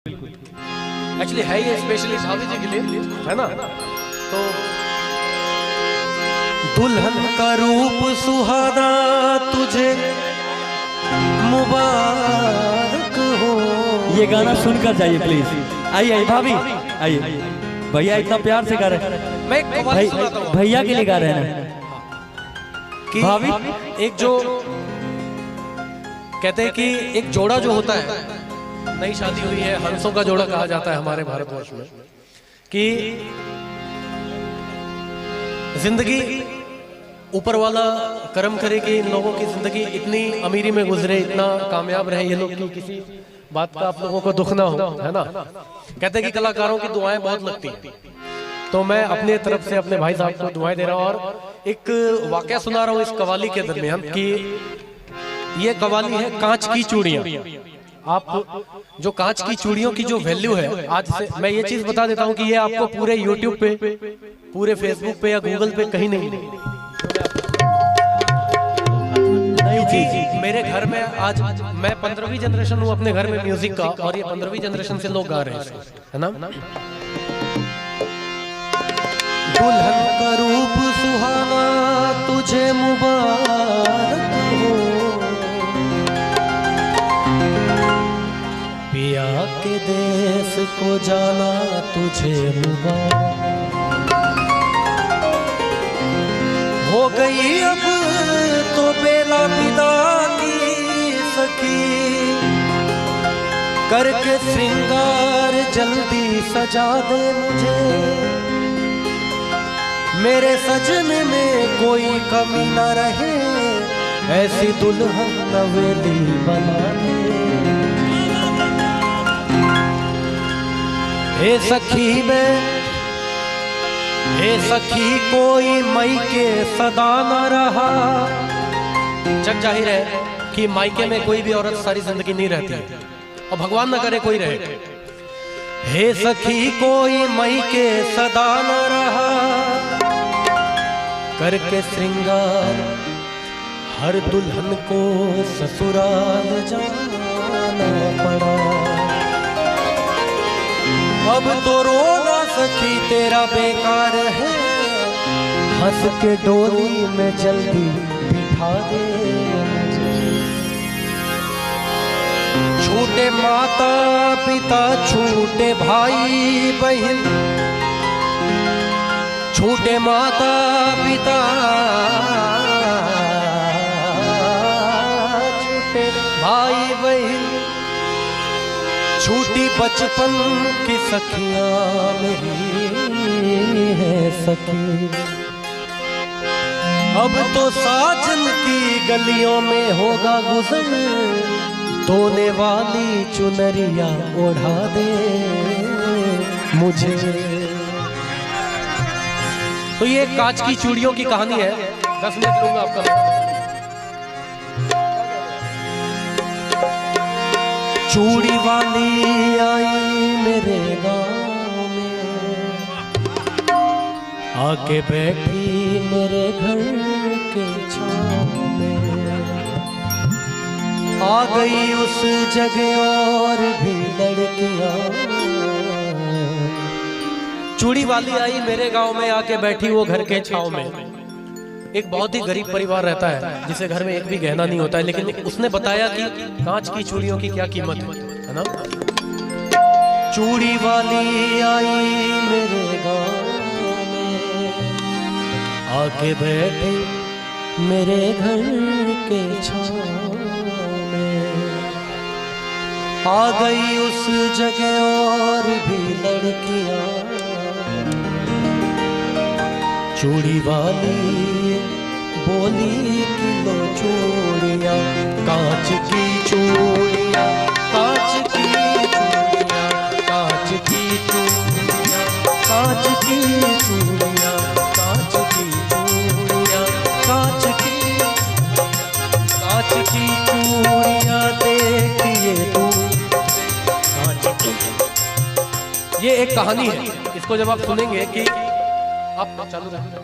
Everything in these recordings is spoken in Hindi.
एक्चुअली है ये स्पेशली भाभी जी के लिए, है ना। तो दुल्हन का रूप सुहाना तुझे मुबारक हो। ये गाना सुनकर जाइए प्लीज। आइए आइए भाभी आइए। भैया इतना प्यार से गा रहे हैं। मैं भैया के लिए गा रहे हैं कि भाभी एक जो कहते हैं कि एक जोड़ा जो होता है, नई शादी हुई है, हंसों का जोड़ा कहा जाता है हमारे भारतवर्ष में, कि जिंदगी ऊपर वाला कर्म करे कि इन लोगों की जिंदगी इतनी अमीरी में गुजरे, इतना कामयाब रहे ये लोग कि किसी बात का आप लोगों को दुख ना हो, है ना। कहते हैं कि कलाकारों की दुआएं बहुत लगती हैं, तो मैं अपने तरफ से अपने भाई साहब को दुआएं दे रहा हूं। और एक वाकया सुना रहा हूं इस कवाली के दरमियान कि ये कवाली है कांच की चूड़ियां। आप जो कांच की चूड़ियों की जो वैल्यू है, आज से मैं ये चीज बता देता हूं कि ये आपको पूरे यूट्यूब पे, पूरे फेसबुक पे या गूगल पे कहीं नहीं जी। मेरे घर में आज मैं 15वीं जनरेशन हूँ अपने घर में म्यूजिक का, और ये 15वीं जनरेशन से लोग गा रहे हैं, है ना। दुल्हन का रूप सुहाना तुझे मुबारक हो, पिया के देश को जाना तुझे मुबारक हो। गई अब तो बेला विदा की सखी, करके श्रृंगार जल्दी सजा दे मुझे, मेरे सजन में कोई कमी न रहे, ऐसी दुल्हन नवेली बना दे। हे सखी कोई मायके सदा न रहा। जग जाहिर है कि मायके में कोई भी औरत सारी जिंदगी नहीं रहती, और भगवान न करे कोई रहे। हे सखी कोई मायके सदा न रहा, करके श्रृंगार हर दुल्हन को ससुराल जाना पड़ा। अब तो रोना सखी तेरा बेकार है, हंस के डोली में जल्दी बिठा दे मुझे। छूटे माता पिता छूटे भाई बहन, छूटे माता पिता छूटे भाई बहन, छूटी बचपन की सखियां मेरी है सखी। अब तो साजन की गलियों में होगा गुजर, धोने वाली चुनरिया ओढ़ा दे मुझे। तो ये कांच की चूड़ियों की कहानी है। 10 मिनट लूंगा आपका। चूड़ी वाली आई मेरे गांव में, आके बैठी मेरे घर के छांव में, आ गई उस जगह और भी लड़कियां। चूड़ी वाली आई मेरे गांव में, आके बैठी वो घर के छांव में। एक बहुत ही गरीब परिवार रहता है जिसे घर में एक भी गहना नहीं होता है, लेकिन उसने बताया कि कांच की चूड़ियों की क्या कीमत है ना। चूड़ी वाली आई मेरे गांव में, आके बैठे मेरे घर के छांव में, आ गई उस जगह और भी लड़कियां। चूड़ी वाली बोली किलो चूड़ियाँ, कांच की चूड़ियाँ, कांच की चूड़ियाँ, कांच की चूड़ियाँ, कांच की चूड़ियाँ, कांच की चूड़ियाँ, कांच की चूड़ियाँ देखिए तू कांच की। ये एक कहानी है, इसको जब आप सुनेंगे कि आप चालू रखें,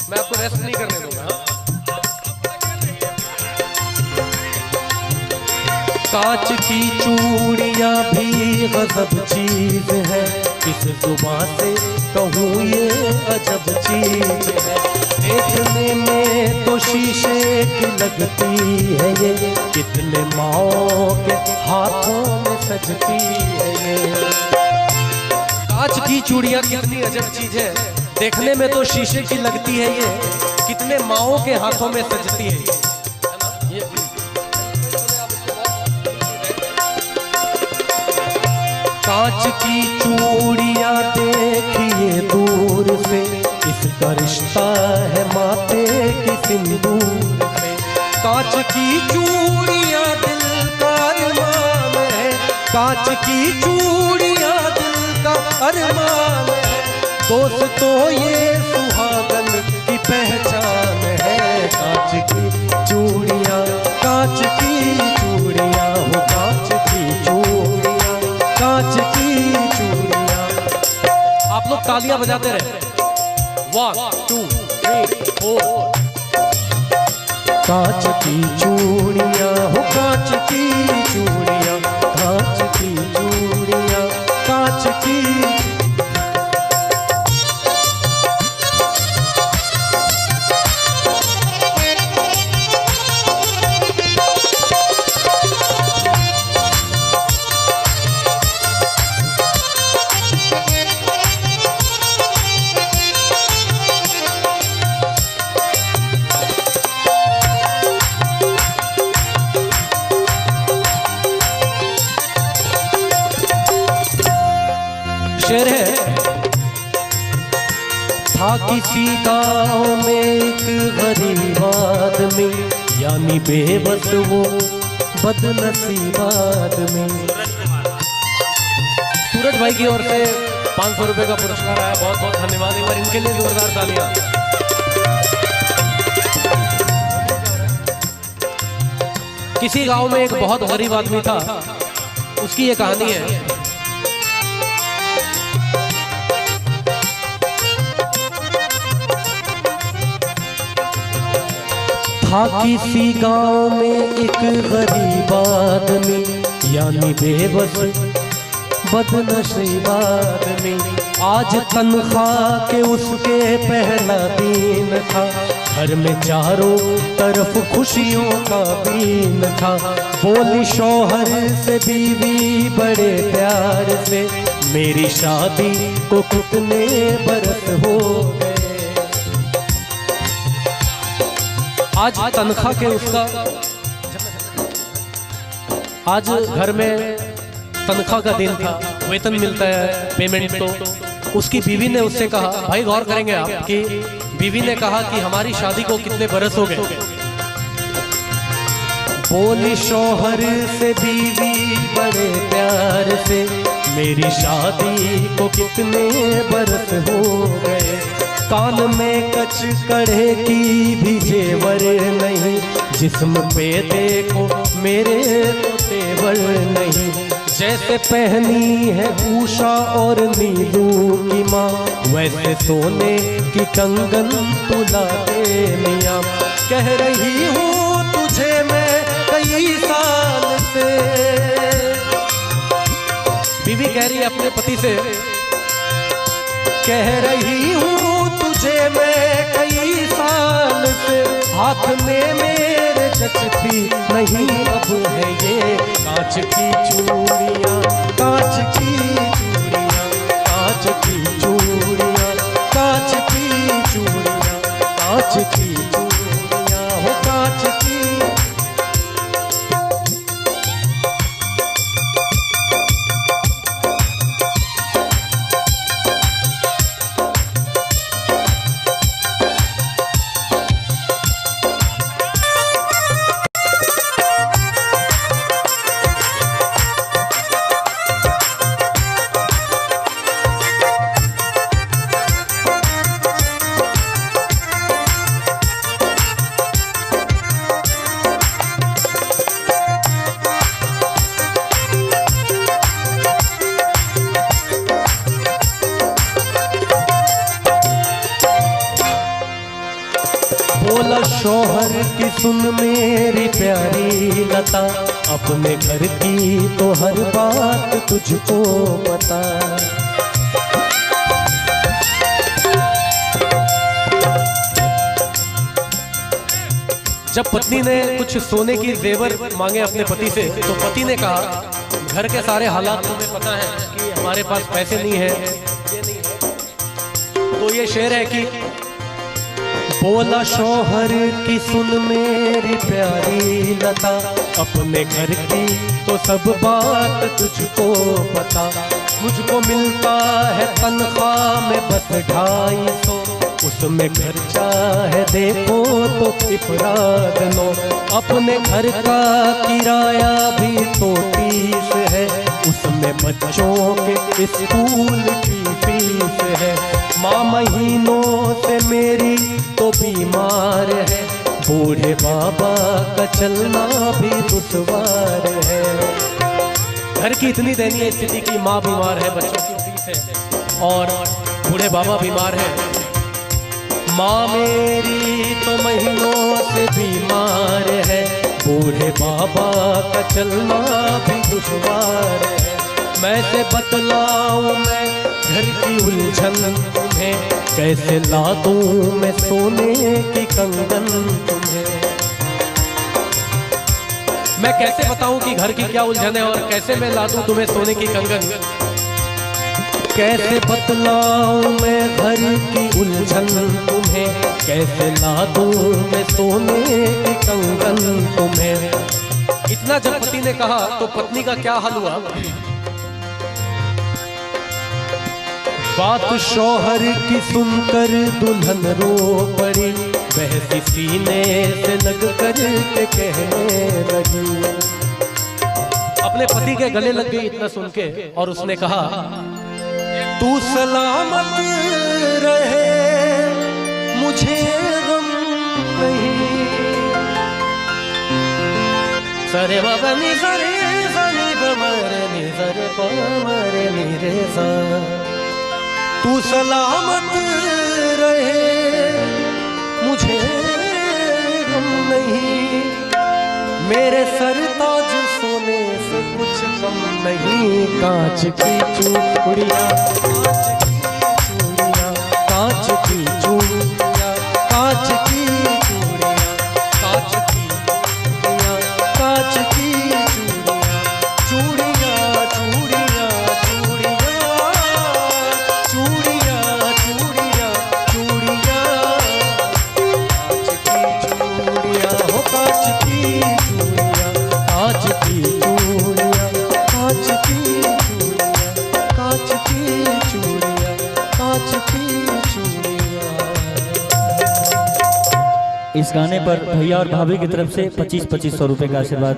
मैं आपको रेस्ट नहीं करने दूंगा। कांच की चूड़ियां भी गजब चीज है, किस जुबान से कहूँ ये अजब चीज है। देखने में तो शीशे की लगती है ये, कितने माओ के हाथों में सजती है ये। कांच की चूड़ियां कितनी अजब चीज है, देखने में तो शीशे की लगती है ये, कितने माओ के हाथों में सजती है ये। कांच की चूड़ियां देखिए दूर से, इसका रिश्ता है माथे की सिंदूर में। कांच की चूड़ियां दिल का अरमान है, कांच की चूड़ियां दिल का अरमान है। दोस्तों ये सुहागन की पहचान है। कांच की चूड़ियां, कांच की चूड़ियां, वो कांच की चूड़ियां, कांच की चूड़ियां। आप लोग तालियां बजाते रहे। 1 2 3 4। कांच की चूड़ियां, हो कांच की चूड़ियां, कांच की चूड़ियां, कांच की। शेर है। था किसी गांव में एक गरीब आदमी, यानी बेबस वो बदनसीब आदमी। सूरज भाई की ओर से 500 रुपए का पुरस्कार आया, बहुत बहुत धन्यवाद। एक बार इनके लिए जोरदार तालियां। किसी गांव में एक बहुत गरीब आदमी था, उसकी ये कहानी है। था किसी गांव में एक गरीब आदमी, यानी बेबस बदनसीब आदमी। आज तनख्वाह के उसके पहला दिन था, घर में चारों तरफ खुशियों का दिन था। बोली शौहर से बीवी बड़े प्यार से, मेरी शादी को कितने बरस हो गए। आज तनख्वाह के उसका, आज घर में तनख्वाह का दिन था, वेतन मिलता है, पेमेंट। तो उसकी बीवी ने उससे कहा, भाई गौर करेंगे आप कि बीवी ने कहा कि हमारी शादी को कितने बरस हो गए। बोली शौहर से बीवी बड़े प्यार से, मेरी शादी को कितने बरस हो गए। कान में कच कड़े की भी जेवर नहीं, जिस्म पे देखो मेरे तो तेवर नहीं। जैसे पहनी है उषा और नीलू की माँ, वैसे सोने की कंगन तुला दे मियाँ। कह रही हूँ तुझे मैं कई साल से, बीवी कह रही है अपने पति से, कह रही हूँ तुझे मैं कई साल से, हाथ में मेरे जचती नहीं अब है ये। कांच की चूड़ियां, कांच की चूड़ियां, कांच की चूड़ियां, कांच की चूड़ियां, कांच की चूड़ियां, हो कांच की। शौहर की सुन मेरी प्यारी लता, अपने घर की तो हर बात तुझको पता। जब पत्नी ने कुछ सोने की जेवर मांगे अपने पति से, तो पति ने कहा घर के सारे हालात तुम्हें पता है कि हमारे पास पैसे नहीं है, ये नहीं है। तो ये शेर है कि बोला शौहर की सुन मेरी प्यारी लता, अपने घर की तो सब बात तुझको पता। मुझको मिलता है तनख्वाह में बस 250, उसमें खर्चा है देखो तो इफराद लो। अपने घर का किराया भी तो 30 है, उसमें बच्चों के स्कूल की फीस है। माँ महीनों से मेरी तो बीमार है, बूढ़े बाबा का चलना भी दुश्वार है। घर की इतनी दयनीय स्थिति की माँ बीमार है, बच्चों की फीस है और बूढ़े बाबा बीमार है। माँ मेरी तो महीनों से बीमार है, बूढ़े बाबा का चलना भी दुश्वार है। मैं से बतलाऊं मैं घर की उलझन तुम्हें, कैसे ला दूं मैं सोने की कंगन तुम्हें। मैं कैसे बताऊं कि घर की क्या उलझन है और कैसे मैं ला दूं तुम्हें सोने की कंगन। कैसे बतलाऊं मैं घर की उलझन तुम्हें, कैसे ला दूं मैं सोने की कंगन तुम्हें। इतना जब पति ने कहा तो पत्नी का क्या हाल हुआ। बात शौहर की सुनकर दुल्हन रो पड़ी, बहसी सीने से लग कर के कहने लगी। अपने पति के गले लग गई इतना सुन के और उसने कहा तू सलामत रहे मुझे गम नहीं। सरे बाबा नी सरे सनी बमरे नी सरे पमरे नी रे सा। तू सलामत रहे मुझे गम नहीं, मेरे सरताज सोने से कुछ कम नहीं। कांच की चूड़ियां कांच की चूड़ियां कांच की चूड़ियां कांच की चूड़ियां कांच की चूड़ियां चूड़ियां चूड़ियां चूड़ियां चूड़ियां चूड़ियां चूड़ियां कांच की चूड़ियां हो कांच की चूड़ियां कांच की चूड़ियां कांच की चूड़ियां कांच की चूड़ियां। इस गाने पर भैया और भाभी की तरफ से 2500 रुपए का आशीर्वाद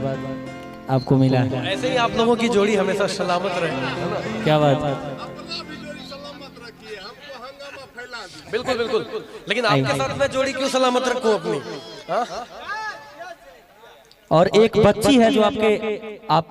आपको मिला है। ऐसे ही आप लोगों की जोड़ी हमेशा सलामत रहे, है ना? क्या बात है। बिल्कुल बिल्कुल, लेकिन आपके साथ मैं जोड़ी क्यों सलामत रखूं अपनी। हाँ? और एक बच्ची है जो आपके आप